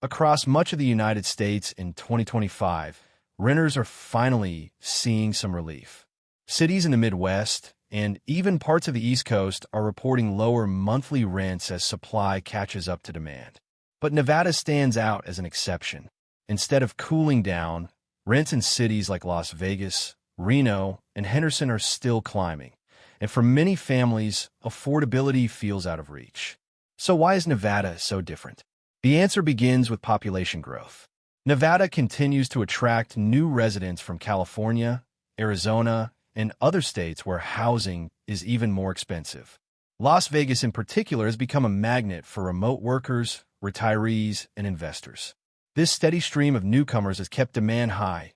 Across much of the United States in 2025, renters are finally seeing some relief. Cities in the Midwest and even parts of the East Coast are reporting lower monthly rents as supply catches up to demand. But Nevada stands out as an exception. Instead of cooling down, rents in cities like Las Vegas, Reno, and Henderson are still climbing. And for many families, affordability feels out of reach. So why is Nevada so different? The answer begins with population growth. Nevada continues to attract new residents from California, Arizona, and other states where housing is even more expensive. Las Vegas in particular has become a magnet for remote workers, retirees, and investors. This steady stream of newcomers has kept demand high,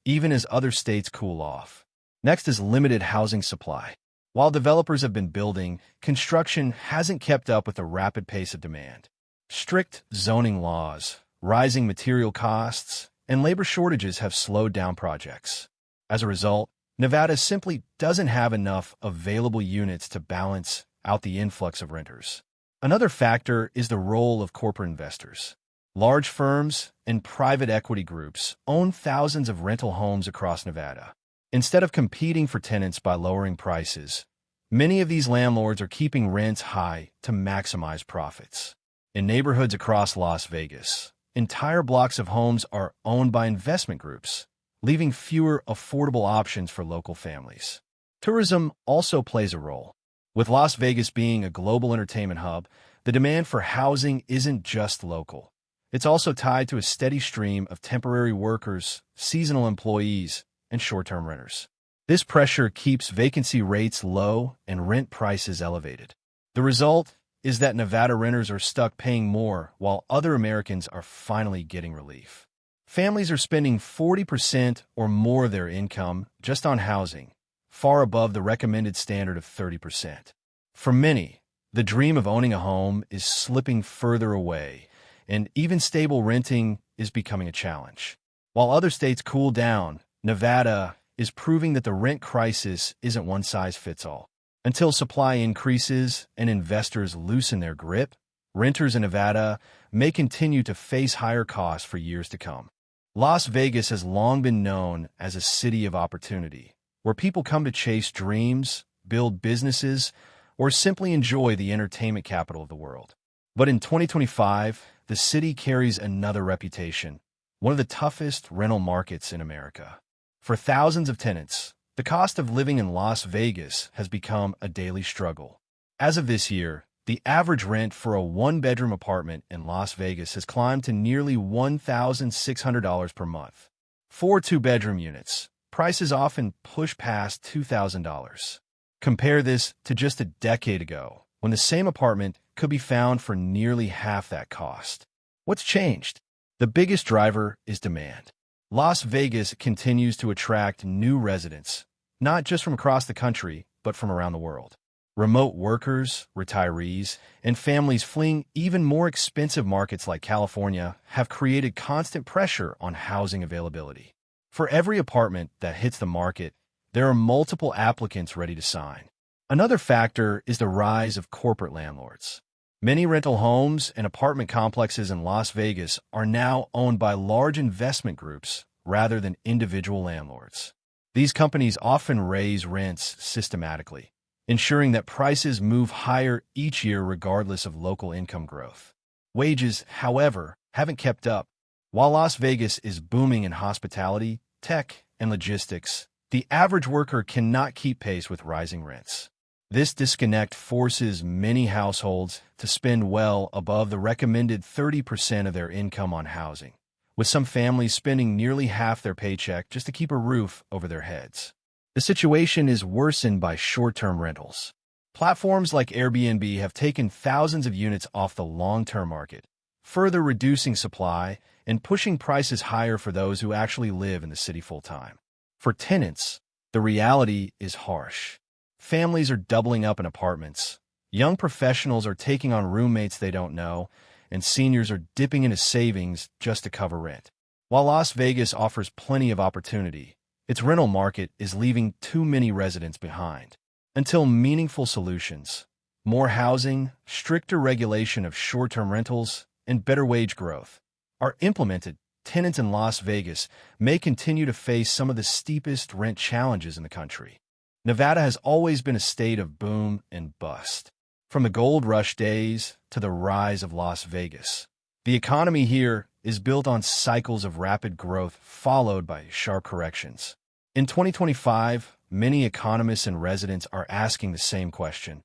even as other states cool off. Next is limited housing supply. While developers have been building, construction hasn't kept up with the rapid pace of demand. Strict zoning laws, rising material costs, and labor shortages have slowed down projects. As a result, Nevada simply doesn't have enough available units to balance out the influx of renters. Another factor is the role of corporate investors. Large firms and private equity groups own thousands of rental homes across Nevada. Instead of competing for tenants by lowering prices, many of these landlords are keeping rents high to maximize profits. In neighborhoods across Las Vegas, entire blocks of homes are owned by investment groups, leaving fewer affordable options for local families. Tourism also plays a role. With Las Vegas being a global entertainment hub, the demand for housing isn't just local. It's also tied to a steady stream of temporary workers, seasonal employees, and short-term renters. This pressure keeps vacancy rates low and rent prices elevated. The result is that Nevada renters are stuck paying more while other Americans are finally getting relief. Families are spending 40% or more of their income just on housing, far above the recommended standard of 30%. For many, the dream of owning a home is slipping further away, and even stable renting is becoming a challenge. While other states cool down, Nevada is proving that the rent crisis isn't one size fits all. Until supply increases and investors loosen their grip, renters in Nevada may continue to face higher costs for years to come. Las Vegas has long been known as a city of opportunity, where people come to chase dreams, build businesses, or simply enjoy the entertainment capital of the world. But in 2025, the city carries another reputation, one of the toughest rental markets in America. For thousands of tenants, the cost of living in Las Vegas has become a daily struggle. As of this year, the average rent for a one-bedroom apartment in Las Vegas has climbed to nearly $1,600 per month. For two-bedroom units, prices often push past $2,000. Compare this to just a decade ago, when the same apartment could be found for nearly half that cost. What's changed? The biggest driver is demand. Las Vegas continues to attract new residents, not just from across the country, but from around the world. Remote workers, retirees, and families fleeing even more expensive markets like California have created constant pressure on housing availability. For every apartment that hits the market, there are multiple applicants ready to sign. Another factor is the rise of corporate landlords. Many rental homes and apartment complexes in Las Vegas are now owned by large investment groups rather than individual landlords. These companies often raise rents systematically, ensuring that prices move higher each year regardless of local income growth. Wages, however, haven't kept up. While Las Vegas is booming in hospitality, tech, and logistics, the average worker cannot keep pace with rising rents. This disconnect forces many households to spend well above the recommended 30% of their income on housing, with some families spending nearly half their paycheck just to keep a roof over their heads. The situation is worsened by short-term rentals. Platforms like Airbnb have taken thousands of units off the long-term market, further reducing supply and pushing prices higher for those who actually live in the city full-time. For tenants, the reality is harsh. Families are doubling up in apartments, young professionals are taking on roommates they don't know, and seniors are dipping into savings just to cover rent. While Las Vegas offers plenty of opportunity, its rental market is leaving too many residents behind. Until meaningful solutions, more housing, stricter regulation of short-term rentals, and better wage growth, are implemented, tenants in Las Vegas may continue to face some of the steepest rent challenges in the country. Nevada has always been a state of boom and bust. From the gold rush days to the rise of Las Vegas, the economy here is built on cycles of rapid growth followed by sharp corrections. In 2025, many economists and residents are asking the same question.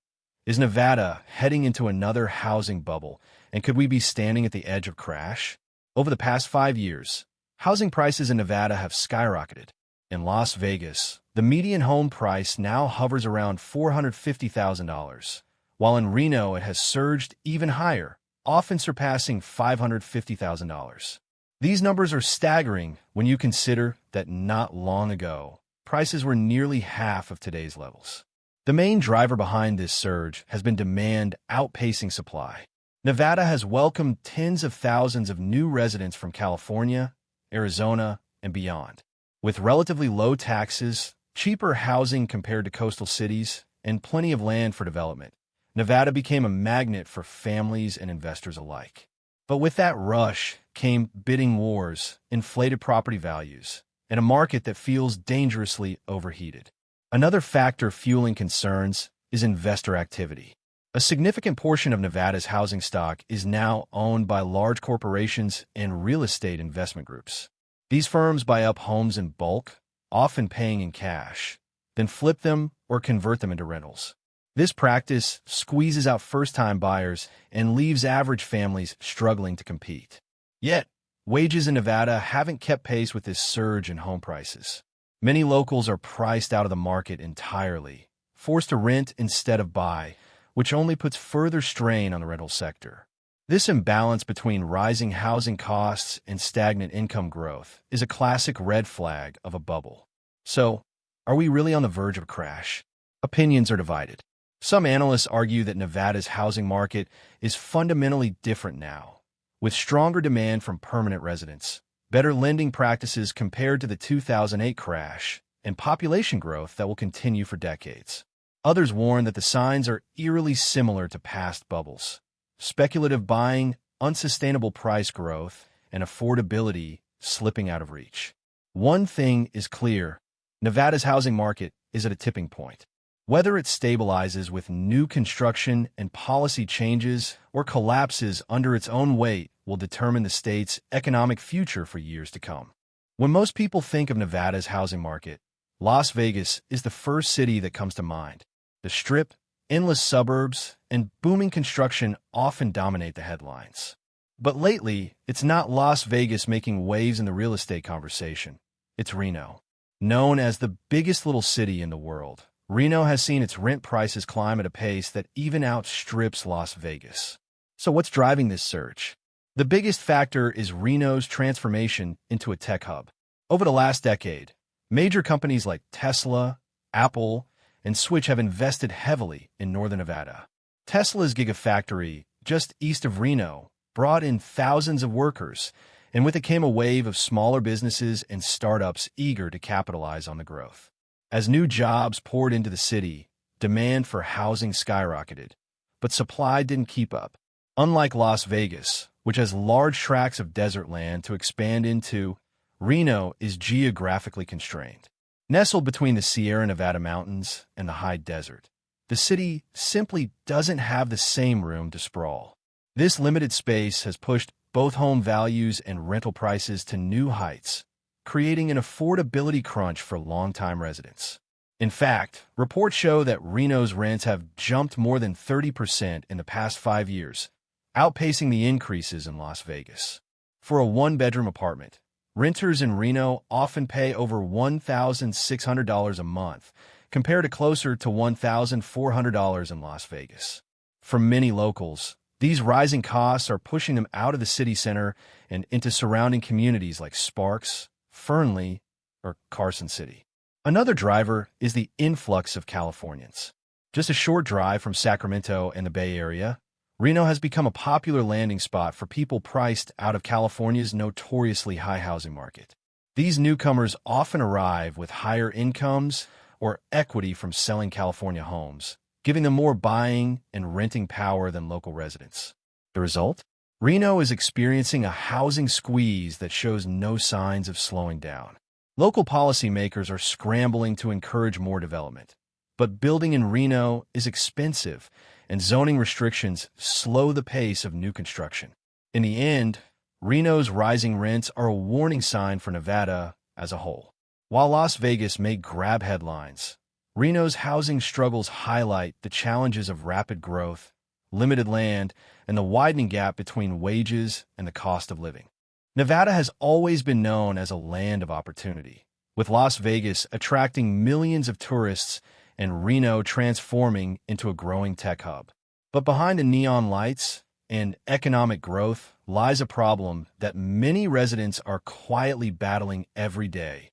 Is Nevada heading into another housing bubble, and could we be standing at the edge of crash? Over the past 5 years, housing prices in Nevada have skyrocketed. In Las Vegas, the median home price now hovers around $450,000, while in Reno it has surged even higher, often surpassing $550,000. These numbers are staggering when you consider that not long ago, prices were nearly half of today's levels. The main driver behind this surge has been demand outpacing supply. Nevada has welcomed tens of thousands of new residents from California, Arizona, and beyond. With relatively low taxes, cheaper housing compared to coastal cities, and plenty of land for development, Nevada became a magnet for families and investors alike. But with that rush came bidding wars, inflated property values, and a market that feels dangerously overheated. Another factor fueling concerns is investor activity. A significant portion of Nevada's housing stock is now owned by large corporations and real estate investment groups. These firms buy up homes in bulk, often paying in cash, then flip them or convert them into rentals. This practice squeezes out first-time buyers and leaves average families struggling to compete. Yet, wages in Nevada haven't kept pace with this surge in home prices. Many locals are priced out of the market entirely, forced to rent instead of buy, which only puts further strain on the rental sector. This imbalance between rising housing costs and stagnant income growth is a classic red flag of a bubble. So, are we really on the verge of a crash? Opinions are divided. Some analysts argue that Nevada's housing market is fundamentally different now, with stronger demand from permanent residents, better lending practices compared to the 2008 crash, and population growth that will continue for decades. Others warn that the signs are eerily similar to past bubbles. Speculative buying, unsustainable price growth, and affordability slipping out of reach. One thing is clear: Nevada's housing market is at a tipping point. Whether it stabilizes with new construction and policy changes or collapses under its own weight will determine the state's economic future for years to come. When most people think of Nevada's housing market, Las Vegas is the first city that comes to mind. The Strip, endless suburbs, and booming construction often dominate the headlines. But lately, it's not Las Vegas making waves in the real estate conversation. It's Reno. Known as the biggest little city in the world, Reno has seen its rent prices climb at a pace that even outstrips Las Vegas. So what's driving this surge? The biggest factor is Reno's transformation into a tech hub. Over the last decade, major companies like Tesla, Apple, and Switch have invested heavily in northern Nevada. Tesla's Gigafactory, just east of Reno, brought in thousands of workers, and with it came a wave of smaller businesses and startups eager to capitalize on the growth. As new jobs poured into the city, demand for housing skyrocketed, but supply didn't keep up. Unlike Las Vegas, which has large tracts of desert land to expand into, Reno is geographically constrained. Nestled between the Sierra Nevada mountains and the high desert, the city simply doesn't have the same room to sprawl. This limited space has pushed both home values and rental prices to new heights, creating an affordability crunch for longtime residents. In fact, reports show that Reno's rents have jumped more than 30% in the past 5 years, outpacing the increases in Las Vegas. For a one-bedroom apartment, renters in Reno often pay over $1,600 a month, compared to closer to $1,400 in Las Vegas. For many locals, these rising costs are pushing them out of the city center and into surrounding communities like Sparks, Fernley, or Carson City. Another driver is the influx of Californians. Just a short drive from Sacramento and the Bay Area, Reno has become a popular landing spot for people priced out of California's notoriously high housing market. These newcomers often arrive with higher incomes or equity from selling California homes, giving them more buying and renting power than local residents. The result? Reno is experiencing a housing squeeze that shows no signs of slowing down. Local policymakers are scrambling to encourage more development. But building in Reno is expensive, and zoning restrictions slow the pace of new construction. In the end, Reno's rising rents are a warning sign for Nevada as a whole. While Las Vegas may grab headlines, Reno's housing struggles highlight the challenges of rapid growth, limited land, and the widening gap between wages and the cost of living. Nevada has always been known as a land of opportunity, with Las Vegas attracting millions of tourists and Reno transforming into a growing tech hub. But behind the neon lights and economic growth lies a problem that many residents are quietly battling every day: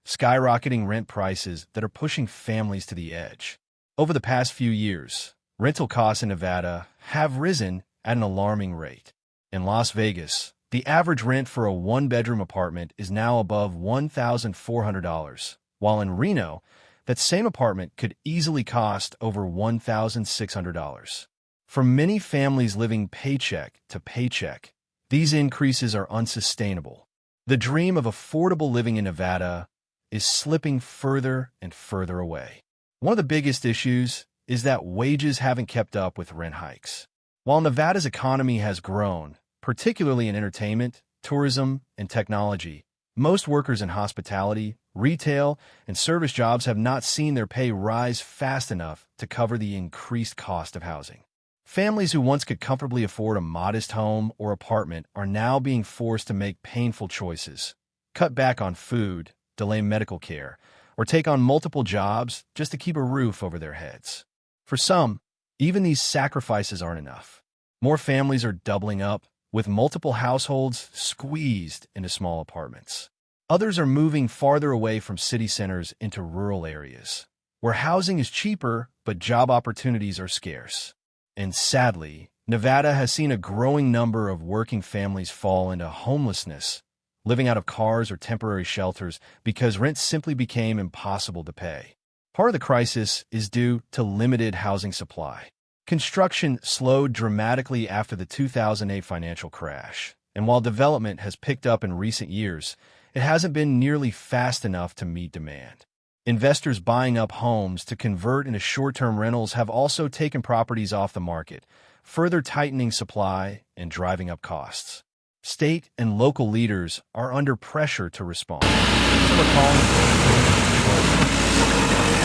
skyrocketing rent prices that are pushing families to the edge. Over the past few years, rental costs in Nevada have risen at an alarming rate. In Las Vegas, the average rent for a one-bedroom apartment is now above $1,400, while in Reno, that same apartment could easily cost over $1,600. For many families living paycheck to paycheck, these increases are unsustainable. The dream of affordable living in Nevada is slipping further and further away. One of the biggest issues is that wages haven't kept up with rent hikes. While Nevada's economy has grown, particularly in entertainment, tourism, and technology, most workers in hospitality, retail, and service jobs have not seen their pay rise fast enough to cover the increased cost of housing. Families who once could comfortably afford a modest home or apartment are now being forced to make painful choices: cut back on food, delay medical care, or take on multiple jobs just to keep a roof over their heads. For some, even these sacrifices aren't enough. More families are doubling up, with multiple households squeezed into small apartments. Others are moving farther away from city centers into rural areas, where housing is cheaper but job opportunities are scarce. And sadly, Nevada has seen a growing number of working families fall into homelessness, living out of cars or temporary shelters because rent simply became impossible to pay. Part of the crisis is due to limited housing supply. Construction slowed dramatically after the 2008 financial crash, and while development has picked up in recent years, it hasn't been nearly fast enough to meet demand. Investors buying up homes to convert into short-term rentals have also taken properties off the market, further tightening supply and driving up costs. State and local leaders are under pressure to respond. Some are calling for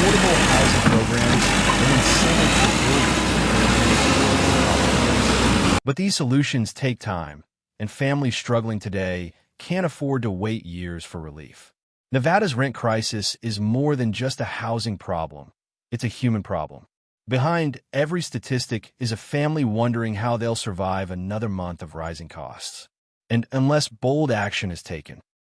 affordable housing programs and incentives for builders. But these solutions take time, and families struggling today can't afford to wait years for relief. Nevada's rent crisis is more than just a housing problem. It's a human problem. Behind every statistic is a family wondering how they'll survive another month of rising costs. And unless bold action is taken,